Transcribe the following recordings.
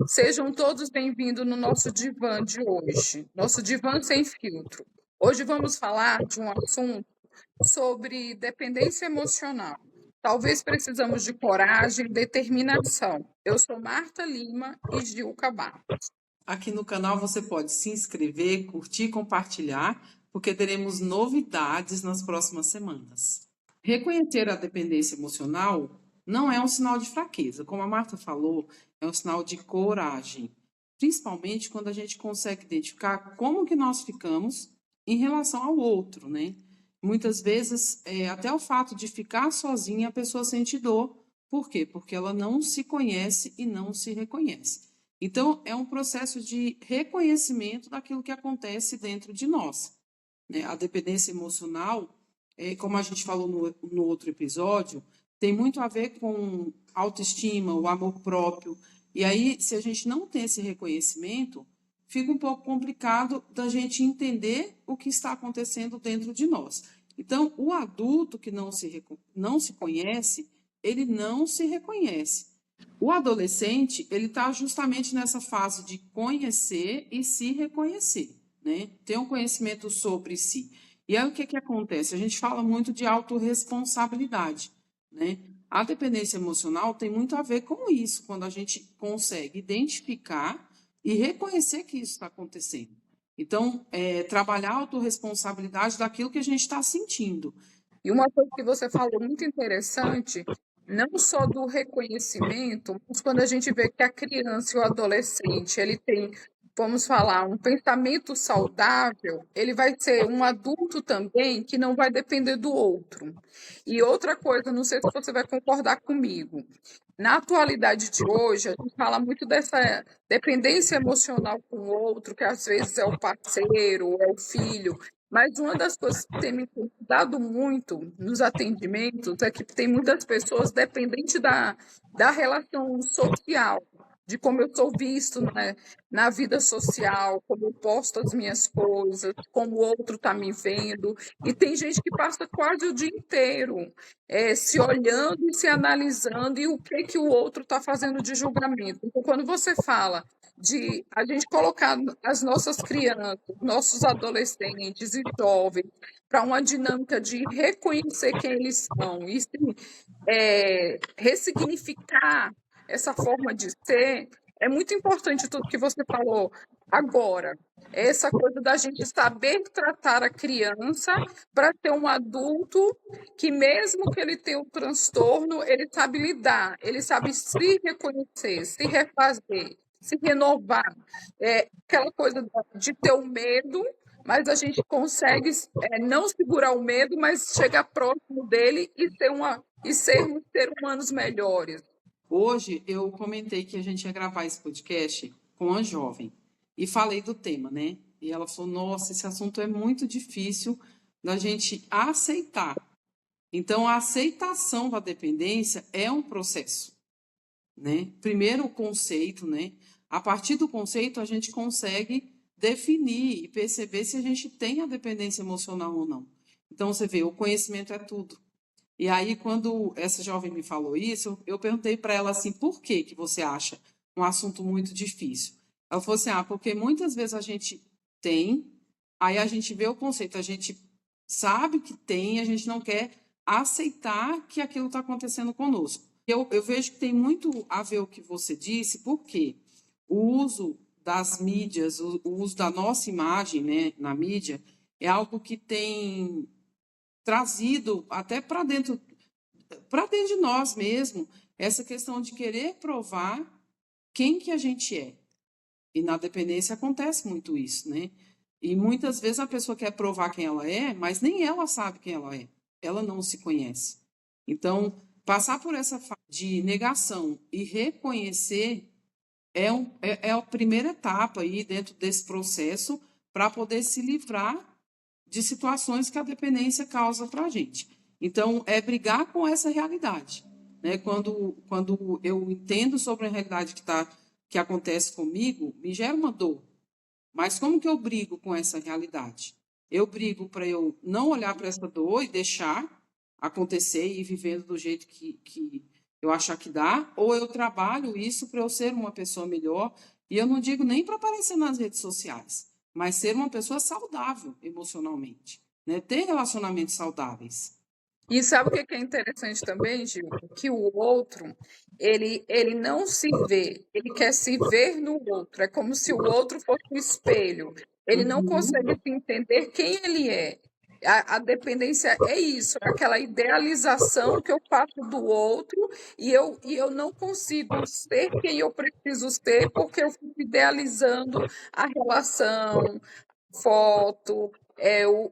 Sejam todos bem-vindos no nosso divã de hoje, nosso divã sem filtro. Hoje vamos falar de um assunto sobre dependência emocional. Talvez precisamos de coragem e determinação. Eu sou Marta Lima e Gilca Barros. Aqui no canal você pode se inscrever, curtir e compartilhar, porque teremos novidades nas próximas semanas. Reconhecer a dependência emocional não é um sinal de fraqueza, como a Marta falou, é um sinal de coragem, principalmente quando a gente consegue identificar como que nós ficamos em relação ao outro, né? Muitas vezes, até o fato de ficar sozinha, a pessoa sente dor. Por quê? Porque ela não se conhece e não se reconhece. Então, é um processo de reconhecimento daquilo que acontece dentro de nós, né? A dependência emocional, como a gente falou no outro episódio, tem muito a ver com autoestima, o amor próprio. E aí, se a gente não tem esse reconhecimento, fica um pouco complicado da gente entender o que está acontecendo dentro de nós. Então, o adulto que não se conhece, ele não se reconhece. O adolescente, ele está justamente nessa fase de conhecer e se reconhecer, né? Ter um conhecimento sobre si. E aí o que acontece? A gente fala muito de autorresponsabilidade, né? A dependência emocional tem muito a ver com isso, quando a gente consegue identificar e reconhecer que isso está acontecendo. Então, trabalhar a autorresponsabilidade daquilo que a gente está sentindo. E uma coisa que você falou muito interessante, não só do reconhecimento, mas quando a gente vê que a criança e o adolescente, ele tem, vamos falar, um pensamento saudável, ele vai ser um adulto também que não vai depender do outro. E outra coisa, não sei se você vai concordar comigo, na atualidade de hoje, a gente fala muito dessa dependência emocional com o outro, que às vezes é o parceiro, é o filho, mas uma das coisas que tem me incomodado muito nos atendimentos é que tem muitas pessoas dependentes da relação social, de como eu sou visto, né, na vida social, como eu posto as minhas coisas, como o outro está me vendo. E tem gente que passa quase o dia inteiro se olhando e se analisando e o que o outro está fazendo de julgamento. Então, quando você fala de a gente colocar as nossas crianças, nossos adolescentes e jovens para uma dinâmica de reconhecer quem eles são e ressignificar essa forma de ser, é muito importante tudo que você falou agora. Essa coisa da gente saber tratar a criança para ter um adulto que, mesmo que ele tenha um transtorno, ele sabe lidar, ele sabe se reconhecer, se refazer, se renovar. Aquela coisa de ter o medo, mas a gente consegue não segurar o medo, mas chegar próximo dele e sermos seres humanos melhores. Hoje eu comentei que a gente ia gravar esse podcast com a jovem e falei do tema, né? E ela falou: nossa, esse assunto é muito difícil da gente aceitar. Então, a aceitação da dependência é um processo, né? Primeiro o conceito, né? A partir do conceito a gente consegue definir e perceber se a gente tem a dependência emocional ou não. Então, você vê, o conhecimento é tudo. E aí, quando essa jovem me falou isso, eu perguntei para ela assim, por que que você acha um assunto muito difícil? Ela falou assim, porque muitas vezes a gente tem, aí a gente vê o conceito, a gente sabe que tem, a gente não quer aceitar que aquilo está acontecendo conosco. Eu vejo que tem muito a ver o que você disse, porque o uso das mídias, o uso da nossa imagem, né, na mídia, é algo que tem trazido até para dentro de nós mesmo, essa questão de querer provar quem que a gente é. E na dependência acontece muito isso, né? E muitas vezes a pessoa quer provar quem ela é, mas nem ela sabe quem ela é. Ela não se conhece. Então, passar por essa fase de negação e reconhecer é a primeira etapa aí dentro desse processo para poder se livrar de situações que a dependência causa para a gente. Então, é brigar com essa realidade, né? Quando eu entendo sobre a realidade que acontece comigo, me gera uma dor. Mas como que eu brigo com essa realidade? Eu brigo para eu não olhar para essa dor e deixar acontecer e ir vivendo do jeito que eu achar que dá, ou eu trabalho isso para eu ser uma pessoa melhor, e eu não digo nem para aparecer nas redes sociais, mas ser uma pessoa saudável emocionalmente, né? Ter relacionamentos saudáveis. E sabe o que que é interessante também, Gil? Que o outro, ele não se vê, ele quer se ver no outro. É como se o outro fosse um espelho. Ele não consegue Uhum, se entender quem ele é. A dependência é isso, é aquela idealização que eu faço do outro e eu não consigo ser quem eu preciso ser porque eu fico idealizando a relação, foto,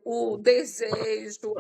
o desejo,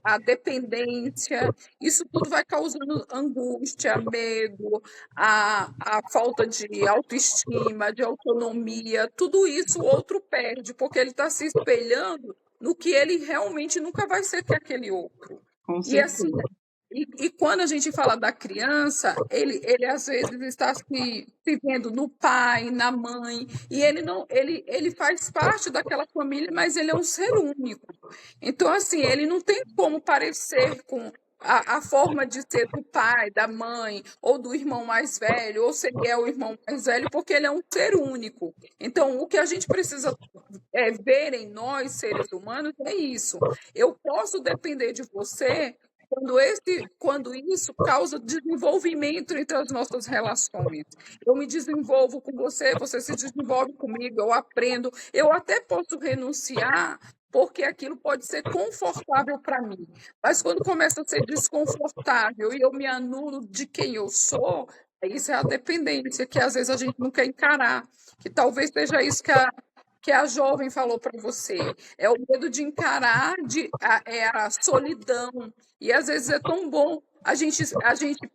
a dependência, isso tudo vai causando angústia, medo, a falta de autoestima, de autonomia, tudo isso o outro perde, porque ele está se espelhando no que ele realmente nunca vai ser que aquele outro. com E assim, certeza. e quando a gente fala da criança, ele às vezes está se vendo no pai, na mãe, e ele não, ele faz parte daquela família, mas ele é um ser único. Então, assim, ele não tem como parecer com a forma de ser do pai, da mãe, ou do irmão mais velho, ou se ele é o irmão mais velho, porque ele é um ser único. Então, o que a gente precisa ver em nós, seres humanos, é isso. Eu posso depender de você quando isso causa desenvolvimento entre as nossas relações. Eu me desenvolvo com você, você se desenvolve comigo, eu aprendo, eu até posso renunciar, porque aquilo pode ser confortável para mim. Mas quando começa a ser desconfortável e eu me anulo de quem eu sou, isso é a dependência que às vezes a gente não quer encarar. Que talvez seja isso que a jovem falou para você. É o medo de encarar é a solidão. E às vezes é tão bom. A gente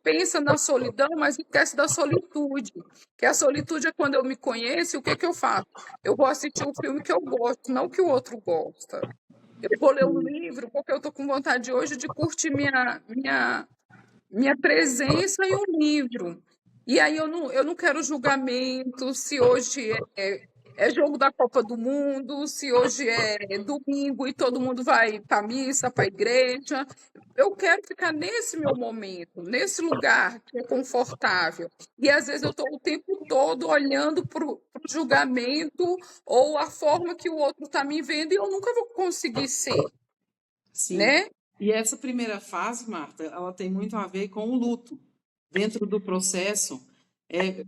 pensa na solidão, mas esquece da solitude. Que a solitude é quando eu me conheço, o que que eu faço? Eu vou assistir um filme que eu gosto, não que o outro gosta. Eu vou ler um livro porque eu estou com vontade hoje de curtir minha presença em um livro. E aí eu não quero julgamento se hoje é jogo da Copa do Mundo, se hoje é domingo e todo mundo vai para a missa, para a igreja. Eu quero ficar nesse meu momento, nesse lugar que é confortável. E às vezes eu estou o tempo todo olhando para o julgamento ou a forma que o outro está me vendo e eu nunca vou conseguir ser, Sim. né? E essa primeira fase, Marta, ela tem muito a ver com o luto. Dentro do processo, é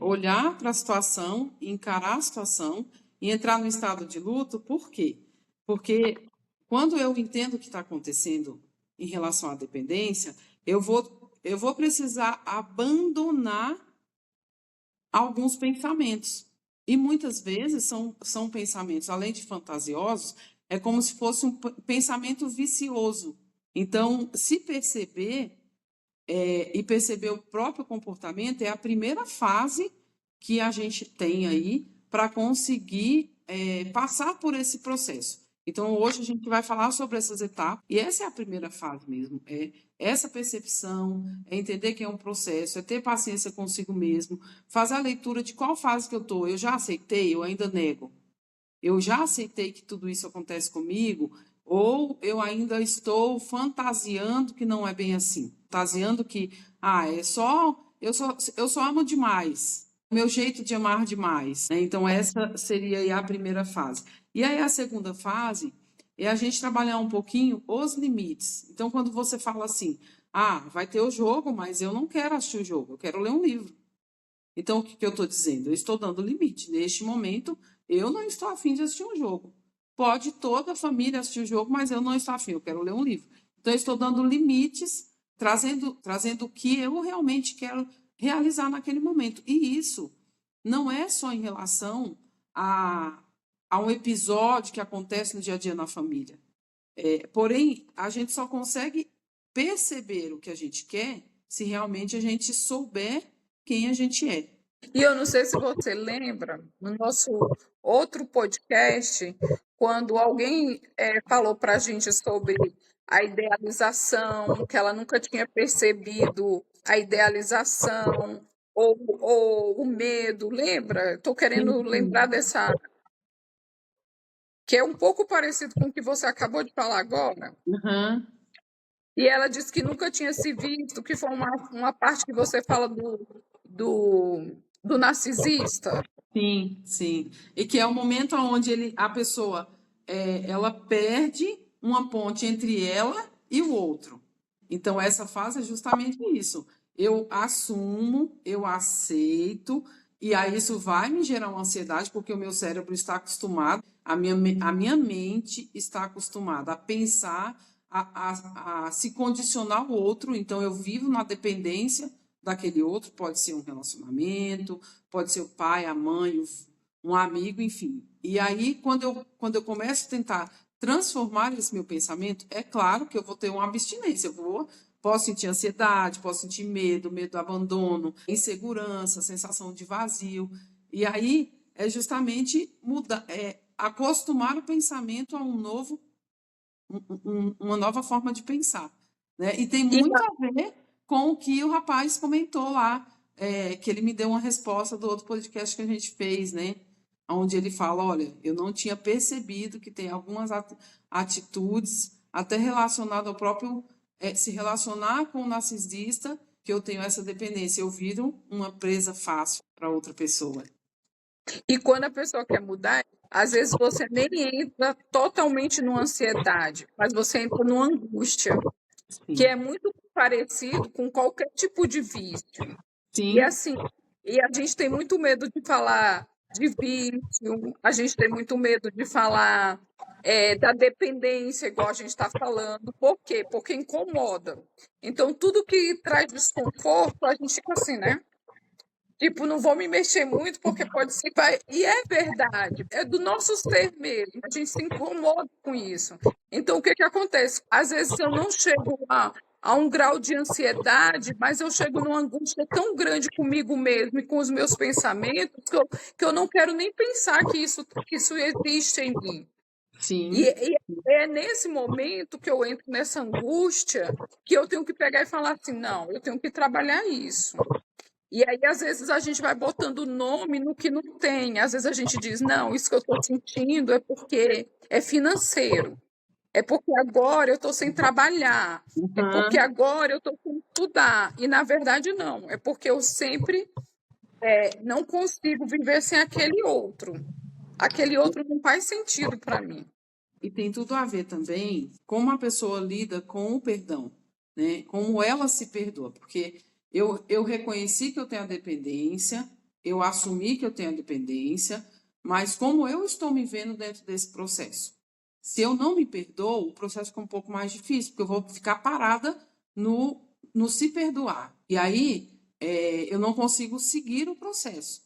olhar para a situação, encarar a situação e entrar no estado de luto. Por quê? Porque quando eu entendo o que está acontecendo em relação à dependência, eu vou precisar abandonar alguns pensamentos. E muitas vezes são pensamentos, além de fantasiosos, é como se fosse um pensamento vicioso. Então, se perceber e perceber o próprio comportamento é a primeira fase que a gente tem aí para conseguir passar por esse processo. Então, hoje a gente vai falar sobre essas etapas, e essa é a primeira fase mesmo, é essa percepção, é entender que é um processo, é ter paciência consigo mesmo, fazer a leitura de qual fase que eu estou, eu já aceitei, eu ainda nego, eu já aceitei que tudo isso acontece comigo, ou eu ainda estou fantasiando que não é bem assim, fantasiando que, é só, eu só amo demais, meu jeito de amar demais, né? Então, essa seria aí a primeira fase. E aí, a segunda fase é a gente trabalhar um pouquinho os limites. Então, quando você fala assim, vai ter o jogo, mas eu não quero assistir o jogo, eu quero ler um livro. Então, o que eu estou dizendo? Eu estou dando limite. Neste momento, eu não estou afim de assistir um jogo. Pode toda a família assistir o jogo, mas eu não estou afim, eu quero ler um livro. Então, eu estou dando limites, trazendo o que eu realmente quero realizar naquele momento. E isso não é só em relação a um episódio que acontece no dia a dia na família. Porém, a gente só consegue perceber o que a gente quer se realmente a gente souber quem a gente é. E eu não sei se você lembra, no nosso outro podcast, quando alguém falou para a gente sobre a idealização, que ela nunca tinha percebido a idealização, ou o medo, lembra? Estou querendo lembrar Sim. dessa, que é um pouco parecido com o que você acabou de falar agora. Aham. E ela disse que nunca tinha se visto, que foi uma parte que você fala do narcisista. Sim, sim. E que é o momento onde a pessoa ela perde uma ponte entre ela e o outro. Então, essa fase é justamente isso. Eu assumo, eu aceito, e aí isso vai me gerar uma ansiedade, porque o meu cérebro está acostumado, a minha mente está acostumada a pensar, a se condicionar ao outro, então eu vivo na dependência daquele outro, pode ser um relacionamento, pode ser o pai, a mãe, um amigo, enfim. E aí, quando eu começo a tentar transformar esse meu pensamento, é claro que eu vou ter uma abstinência, posso sentir ansiedade, posso sentir medo, medo do abandono, insegurança, sensação de vazio. E aí é justamente acostumar o pensamento a uma nova forma de pensar, né? E tem E, muito a ver com o que o rapaz comentou lá, que ele me deu uma resposta do outro podcast que a gente fez, né? Onde ele fala, olha, eu não tinha percebido que tem algumas atitudes, até relacionado ao próprio se relacionar com o narcisista, que eu tenho essa dependência, eu viro uma presa fácil para outra pessoa. e quando a pessoa quer mudar, às vezes você nem entra totalmente numa ansiedade, mas você entra numa angústia, que Sim. é muito parecido com qualquer tipo de vício. E Sim. assim, e a gente tem muito medo de falar de vício, a gente tem muito medo de falar da dependência, igual a gente está falando. Por quê? Porque incomoda. Então, tudo que traz desconforto, a gente fica assim, né? Tipo, não vou me mexer muito porque pode ser que vai. E é verdade, é do nosso ser mesmo. A gente se incomoda com isso. Então, o que que acontece? Às vezes eu não chego a um grau de ansiedade, mas eu chego numa angústia tão grande comigo mesmo e com os meus pensamentos que eu não quero nem pensar que isso existe em mim. Sim. E é nesse momento que eu entro nessa angústia que eu tenho que pegar e falar assim: não, eu tenho que trabalhar isso. E aí, às vezes, a gente vai botando nome no que não tem. Às vezes a gente diz, não, isso que eu estou sentindo é porque é financeiro, é porque agora eu estou sem trabalhar, é porque Uhum. agora eu estou sem estudar. E, na verdade, não. É porque eu sempre não consigo viver sem aquele outro. Aquele outro não faz sentido para mim. E tem tudo a ver também como a pessoa lida com o perdão, né? Como ela se perdoa, porque eu reconheci que eu tenho a dependência, eu assumi que eu tenho a dependência, mas como eu estou me vendo dentro desse processo? Se eu não me perdoo, o processo fica um pouco mais difícil, porque eu vou ficar parada no se perdoar. E aí eu não consigo seguir o processo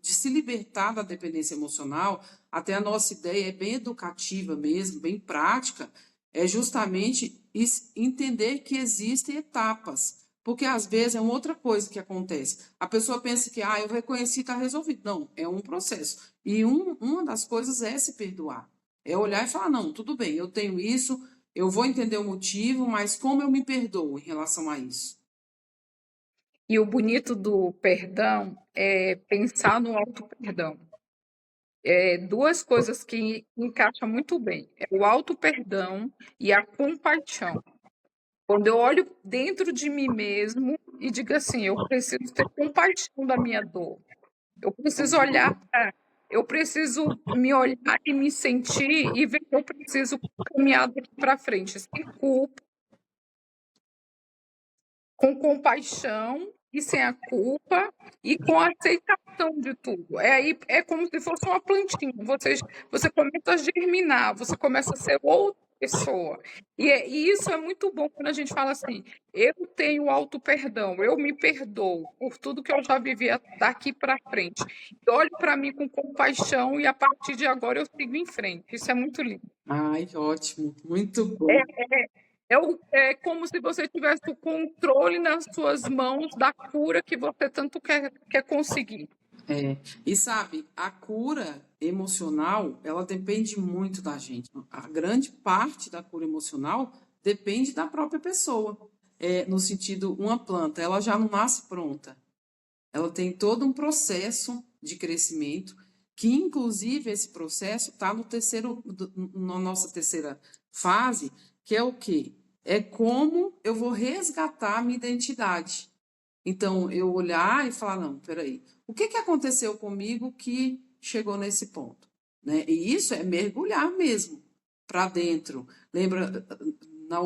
de se libertar da dependência emocional. Até a nossa ideia é bem educativa mesmo, bem prática, é justamente entender que existem etapas. Porque às vezes é uma outra coisa que acontece. A pessoa pensa que eu reconheci, está resolvido. Não, é um processo. E uma das coisas é se perdoar. É olhar e falar, não, tudo bem, eu tenho isso, eu vou entender o motivo, mas como eu me perdoo em relação a isso? E o bonito do perdão é pensar no auto-perdão. Duas coisas que encaixam muito bem. É o auto-perdão e a compaixão. Quando eu olho dentro de mim mesmo e digo assim, eu preciso ter compaixão da minha dor. Eu preciso olhar para, eu preciso me olhar e me sentir e ver que eu preciso caminhar daqui para frente, sem culpa, com compaixão e sem a culpa e com a aceitação de tudo. Aí é como se fosse uma plantinha. Você começa a germinar, você começa a ser outra pessoa. E isso é muito bom quando a gente fala assim: eu tenho auto-perdão, eu me perdoo por tudo que eu já vivi daqui para frente. E olho para mim com compaixão e a partir de agora eu sigo em frente. Isso é muito lindo. Ai, ótimo, muito É, bom. é como se você tivesse o controle nas suas mãos da cura que você tanto quer conseguir. E sabe, a cura emocional, ela depende muito da gente. A grande parte da cura emocional depende da própria pessoa. No sentido, uma planta, ela já não nasce pronta. Ela tem todo um processo de crescimento, que inclusive esse processo está na nossa terceira fase, que é o quê? É como eu vou resgatar a minha identidade. Então, eu olhar e falar, não, peraí, o que aconteceu comigo que chegou nesse ponto? Né? E isso é mergulhar mesmo para dentro. Lembra, no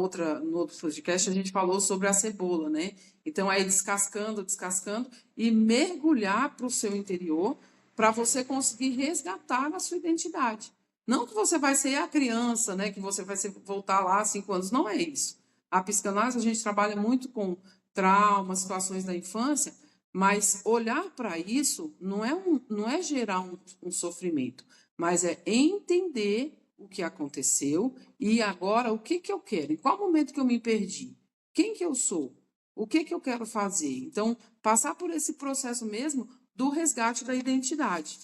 outro podcast, a gente falou sobre a cebola, né? Então, aí descascando, descascando e mergulhar para o seu interior para você conseguir resgatar a sua identidade. Não que você vai ser a criança, né? Que você vai voltar lá a 5 anos. Não é isso. A psicanálise, a gente trabalha muito com traumas, situações da infância, mas olhar para isso não é gerar um sofrimento, mas é entender o que aconteceu e agora o que eu quero, em qual momento que eu me perdi, quem que eu sou, o que eu quero fazer. Então, passar por esse processo mesmo do resgate da identidade.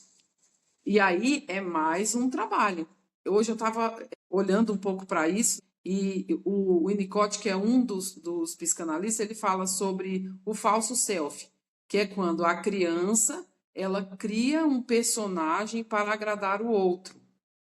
E aí é mais um trabalho. Hoje eu estava olhando um pouco para isso e o Winnicott, que é um dos psicanalistas, ele fala sobre o falso self, que é quando a criança ela cria um personagem para agradar o outro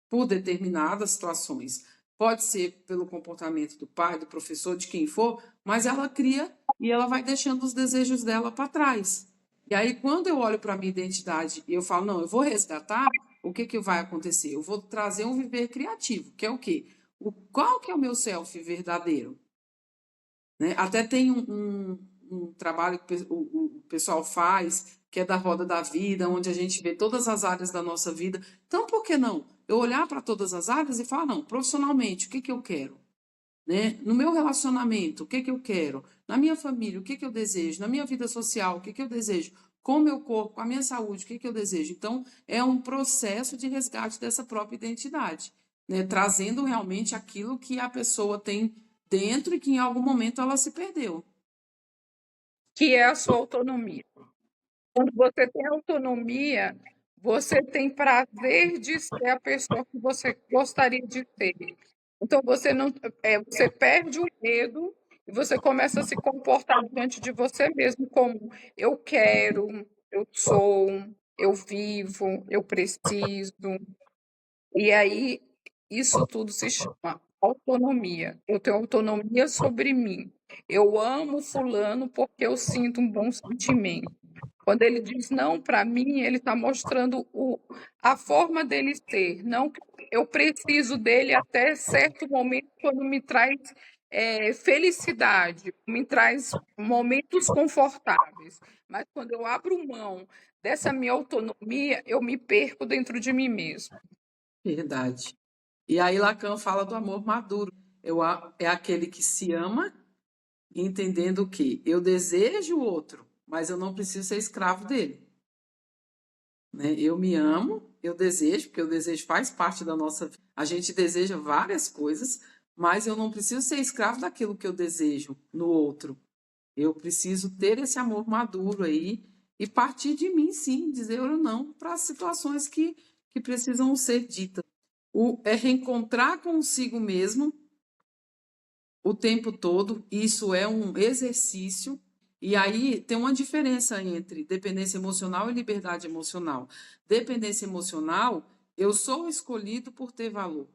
por determinadas situações. Pode ser pelo comportamento do pai, do professor, de quem for, mas ela cria e ela vai deixando os desejos dela para trás. E aí, quando eu olho para a minha identidade e eu falo, não, eu vou resgatar, o que vai acontecer? Eu vou trazer um viver criativo, que é o quê? Qual que é o meu self verdadeiro? Né? Até tem um trabalho que o pessoal faz, que é da roda da vida, onde a gente vê todas as áreas da nossa vida. Então, por que não? Eu olhar para todas as áreas e falar, não, profissionalmente, o que eu quero? Né? No meu relacionamento, o que eu quero? Na minha família, o que eu desejo? Na minha vida social, o que eu desejo? Com o meu corpo, com a minha saúde, o que eu desejo? Então, é um processo de resgate dessa própria identidade, né? Trazendo realmente aquilo que a pessoa tem dentro e que em algum momento ela se perdeu. Que é a sua autonomia. Quando você tem autonomia, você tem prazer de ser a pessoa que você gostaria de ser. Então você não, você perde o medo e você começa a se comportar diante de você mesmo como eu quero, eu sou, eu vivo, eu preciso. E aí isso tudo se chama autonomia. Eu tenho autonomia sobre mim. Eu amo fulano porque eu sinto um bom sentimento. Quando ele diz não para mim, ele está mostrando a forma dele ser. Não que eu preciso dele até certo momento, quando me traz felicidade, me traz momentos confortáveis. Mas quando eu abro mão dessa minha autonomia, eu me perco dentro de mim mesmo. Verdade. E aí Lacan fala do amor maduro. É aquele que se ama, entendendo que eu desejo o outro, mas eu não preciso ser escravo dele. Né? Eu me amo, eu desejo, porque o desejo faz parte da nossa vida. A gente deseja várias coisas, mas eu não preciso ser escravo daquilo que eu desejo no outro. Eu preciso ter esse amor maduro aí e partir de mim, sim, dizer eu não para as situações que precisam ser ditas. É reencontrar consigo mesmo o tempo todo, isso é um exercício, e aí tem uma diferença entre dependência emocional e liberdade emocional. Dependência emocional, eu sou escolhido por ter valor.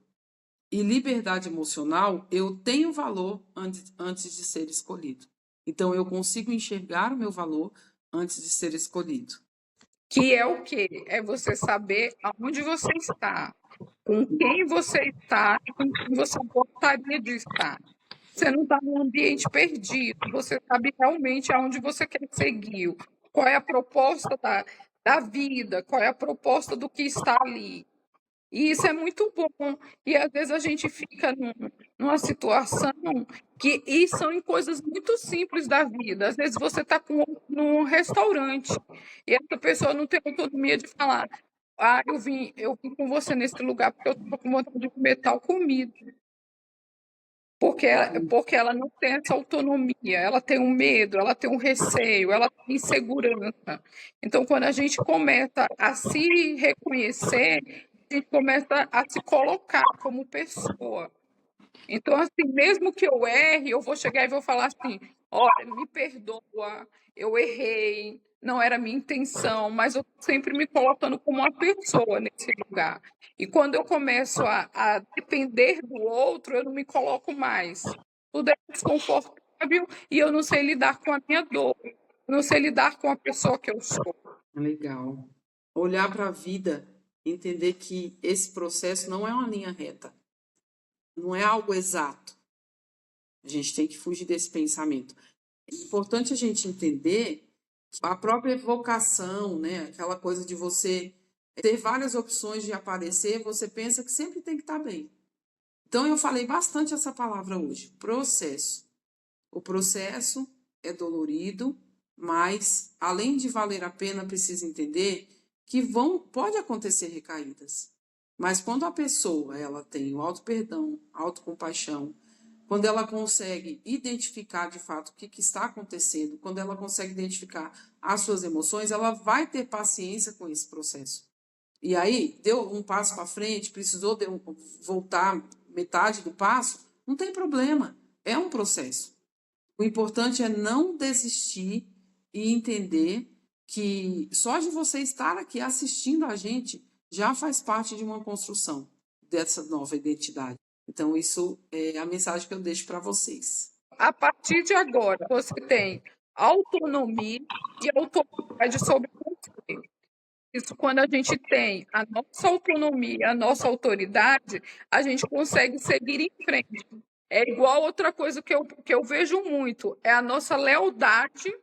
E liberdade emocional, eu tenho valor antes de ser escolhido. Então, eu consigo enxergar o meu valor antes de ser escolhido. Que é o quê? É você saber aonde você está, com quem você está e com quem você gostaria de estar. Você não está num ambiente perdido, você sabe realmente aonde você quer seguir, qual é a proposta da vida, qual é a proposta do que está ali. E isso é muito bom. E às vezes a gente fica numa situação e são em coisas muito simples da vida. Às vezes você está num restaurante e essa pessoa não tem autonomia de falar: ah, eu vim com você nesse lugar porque eu estou com vontade de comer tal comida. Porque ela não tem essa autonomia, ela tem um medo, ela tem um receio, ela tem insegurança. Então, quando a gente começa a se reconhecer, a gente começa a se colocar como pessoa. Então, assim, mesmo que eu erre, eu vou chegar e vou falar assim: olha, me perdoa, eu errei, não era a minha intenção, mas eu tô sempre me colocando como uma pessoa nesse lugar. E quando eu começo a depender do outro, eu não me coloco mais. Tudo é desconfortável e eu não sei lidar com a minha dor. Eu não sei lidar com a pessoa que eu sou. Legal. Olhar para a vida, entender que esse processo não é uma linha reta, não é algo exato. A gente tem que fugir desse pensamento. É importante a gente entender a própria vocação, né? Aquela coisa de você ter várias opções de aparecer, você pensa que sempre tem que estar bem. Então, eu falei bastante essa palavra hoje, processo. O processo é dolorido, mas, além de valer a pena, precisa entender que pode acontecer recaídas. Mas quando a pessoa ela tem o auto-perdão, autocompaixão, quando ela consegue identificar de fato o que está acontecendo, quando ela consegue identificar as suas emoções, ela vai ter paciência com esse processo. E aí, deu um passo para frente, precisou voltar metade do passo, não tem problema, é um processo. O importante é não desistir e entender que só de você estar aqui assistindo a gente já faz parte de uma construção dessa nova identidade. Então, isso é a mensagem que eu deixo para vocês. A partir de agora, você tem autonomia e autoridade sobre você. Isso, quando a gente tem a nossa autonomia, a nossa autoridade, a gente consegue seguir em frente. É igual outra coisa que eu vejo muito, é a nossa lealdade,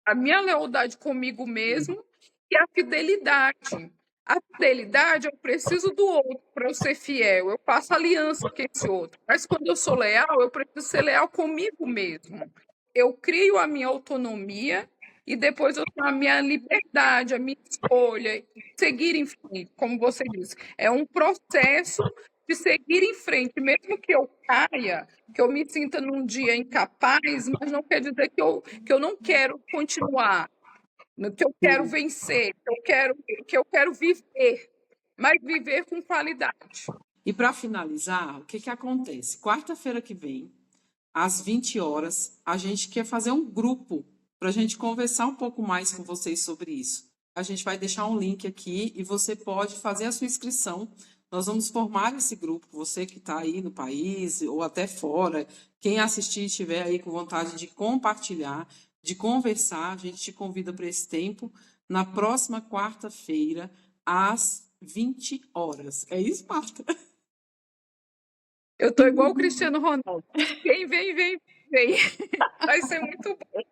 a minha lealdade comigo mesmo e a fidelidade. A fidelidade, eu preciso do outro para eu ser fiel, eu faço aliança com esse outro. Mas quando eu sou leal, eu preciso ser leal comigo mesmo. Eu crio a minha autonomia e depois eu tenho a minha liberdade, a minha escolha, seguir em frente, como você disse. É um processo de seguir em frente, mesmo que eu caia, que eu me sinta num dia incapaz, mas não quer dizer que eu não quero continuar, que eu quero vencer, que eu quero viver, mas viver com qualidade. E para finalizar, o que acontece? Quarta-feira que vem, às 20 horas, a gente quer fazer um grupo para a gente conversar um pouco mais com vocês sobre isso. A gente vai deixar um link aqui e você pode fazer a sua inscrição. Nós vamos formar esse grupo, você que está aí no país ou até fora, quem assistir estiver aí com vontade de compartilhar, de conversar, a gente te convida para esse tempo, na próxima quarta-feira, às 20 horas. É isso, Marta? Eu tô igual o Cristiano Ronaldo. Quem vem, vem, vem. Vai ser muito bom.